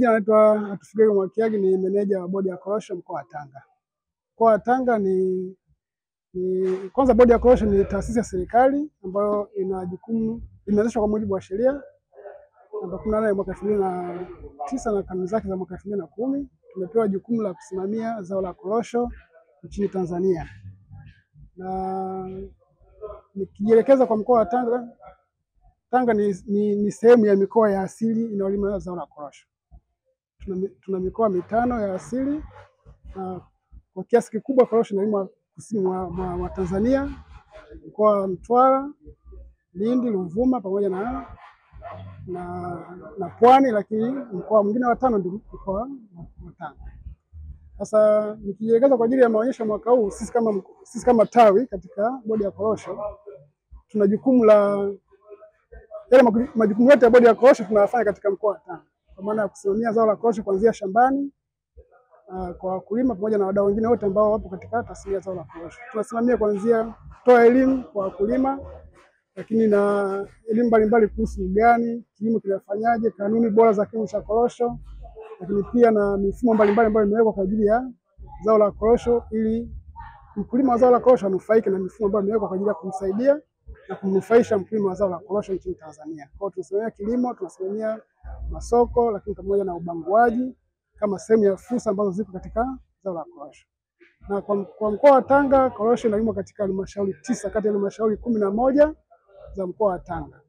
Naitwa Atufigege Mwakiagi, ni meneja wa bodi ya korosho mkoa wa Tanga. Mkoa wa Tanga kwanza bodi ya korosho ni taasisi ya serikali ambayo ina jukumu, imeanzishwa kwa mujibu wa sheria namba 18 ya mwaka 2009 na kanuni zake za mwaka 2010. Tumepewa jukumu la kusimamia zao la korosho nchini Tanzania. Na nikijielekeza kwa mkoa wa Tanga, Tanga ni sehemu ya mikoa ya asili inayolima zao la korosho. Tuna mikoa mitano ya asili na kwa kiasi kikubwa korosho inalimwa kusini mwa Tanzania, mkoa wa Mtwara, Lindi, Ruvuma pamoja na Pwani, lakini mkoa mwingine wa tano ndio mkoa wa Tanga. Sasa nikijielekeza kwa ajili ya maonyesho mwaka huu, sisi kama tawi katika bodi ya korosho tuna jukumu la majukumu yote ya bodi ya korosho tunayafanya katika mkoa wa Tanga, kwa maana ya kusimamia zao la korosho kuanzia shambani kwa wakulima pamoja na wadau wengine wote ambao wapo katika tasnia ya zao la korosho. Tunasimamia kuanzia kutoa elimu kwa wakulima, lakini na elimu mbalimbali kuhusu ugani, kilimo kinafanyaje, kanuni bora za kilimo cha korosho, lakini pia na mifumo mbalimbali ambayo imewekwa kwa ajili ya zao la korosho ili mkulima wa zao la korosho anufaike na mifumo ambayo imewekwa kwa ajili ya kumsaidia na kumnufaisha mkulima wa zao la korosho nchini Tanzania. Kwa hiyo tunasimamia kilimo, tunasimamia masoko, lakini pamoja na ubanguaji kama sehemu ya fursa ambazo ziko katika zao la korosho. Na kwa mkoa wa Tanga korosho inalimwa katika halmashauri 9 kati ya halmashauri 11 za mkoa wa Tanga.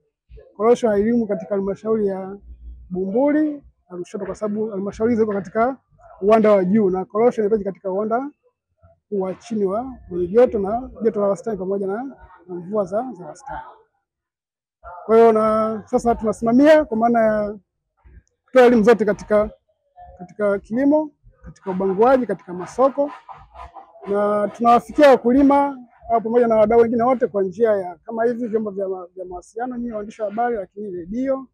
Korosho hailimwi katika halmashauri ya Bumbuli na Lushoto kwa sababu halmashauri hizo ziko katika uwanda wa juu na korosho inahitaji katika uwanda wa chini wenye joto na joto la wastani pamoja na mvua za wastani. Kwa hiyo na sasa tunasimamia kwa maana ya kutoa elimu zote katika kilimo, katika ubanguaji, katika masoko, na tunawafikia wakulima au pamoja na wadau wengine wote kwa njia ya kama hivi vyombo vya mawasiliano, nyinyi waandishi wa habari, lakini redio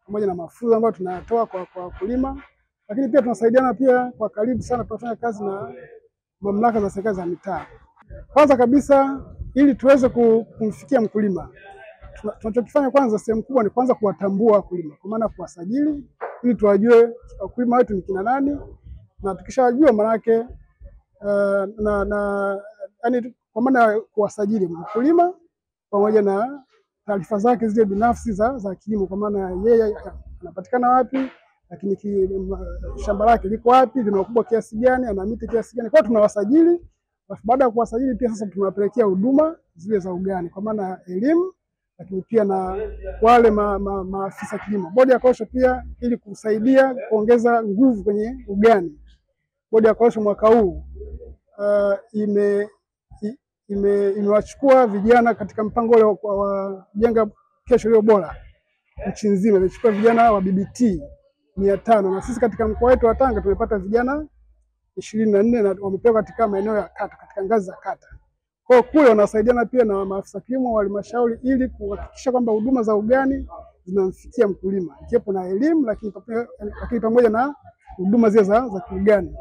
pamoja na mafunzo ambayo tunayatoa kwa wakulima, lakini pia tunasaidiana pia kwa karibu sana, tunafanya kazi na mamlaka za serikali za mitaa. Kwanza kabisa ili tuweze kumfikia mkulima, tunachokifanya kwanza sehemu kubwa ni kwanza kuwatambua wakulima, kwa maana kuwasajili ili tuwajue wakulima wetu ni kina nani, na tukishawajua maana yake yani kwa maana kuwasajili mkulima pamoja na taarifa zake zile binafsi za kilimo, kwa maana yeye anapatikana wapi, lakini shamba lake liko wapi, lina ukubwa kiasi gani, ana miti kiasi gani. Kwa hiyo tunawasajili, baada ya kuwasajili pia sasa tunawapelekea huduma zile za ugani kwa maana ya elimu, lakini pia na wale maafisa kilimo. Bodi ya korosho pia ili kusaidia kuongeza nguvu kwenye ugani. Bodi ya korosho mwaka huu imewachukua vijana katika mpango ule wa jenga kesho iliyo bora nchi nzima, imechukua vijana wa BBT 500 na sisi katika mkoa wetu wa Tanga tumepata vijana 24 na wamepewa katika maeneo ya kata, katika ngazi za kata. Kwa hiyo kule wanasaidiana pia na maafisa kilimo wa halmashauri ili kuhakikisha kwamba huduma za ugani zinamfikia mkulima, ikiwepo na elimu lakini pamoja na huduma zile za kiugani.